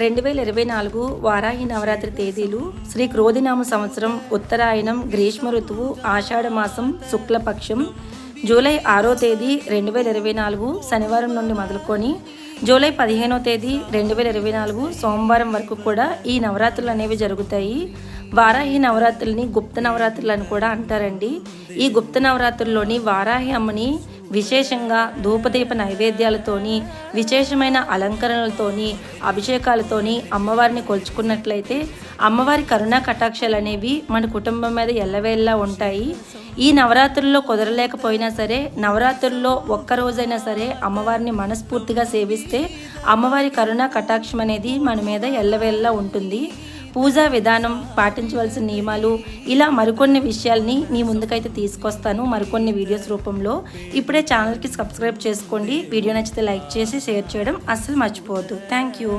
2024 వారాహి నవరాత్రి తేదీలు శ్రీ క్రోధినామ సంవత్సరం ఉత్తరాయణం గ్రీష్మ ఋతువు ఆషాఢ మాసం శుక్లపక్షం జూలై 6వ తేదీ 2024 శనివారం నుండి మొదలుకొని జూలై 15వ తేదీ 2024 సోమవారం వరకు కూడా ఈ నవరాత్రులు అనేవి జరుగుతాయి. వారాహి నవరాత్రులని గుప్త నవరాత్రులు అని కూడా అంటారండి. ఈ గుప్త నవరాత్రుల్లోని వారాహి అమ్మని విశేషంగా ధూపదీప నైవేద్యాలతోని విశేషమైన అలంకరణలతోని అభిషేకాలతోని అమ్మవారిని కొలుచుకున్నట్లయితే అమ్మవారి కరుణా కటాక్షాలు అనేవి మన కుటుంబం మీద ఎల్లవేళ్ళలా ఉంటాయి. ఈ నవరాత్రుల్లో కుదరలేకపోయినా సరే నవరాత్రుల్లో ఒక్కరోజైనా సరే అమ్మవారిని మనస్ఫూర్తిగా సేవిస్తే అమ్మవారి కరుణా కటాక్షం అనేది మన మీద ఎల్లవేళ్ళలా ఉంటుంది. పూజా విధానం, పాటించవలసిన నియమాలు, ఇలా మరికొన్ని విషయాల్ని మీ ముందుకైతే తీసుకొస్తాను మరికొన్ని వీడియోస్ రూపంలో. ఇప్పుడే ఛానల్కి సబ్స్క్రైబ్ చేసుకోండి. వీడియో నచ్చితే లైక్ చేసి షేర్ చేయడం అస్సలు మర్చిపోవద్దు. Thank you.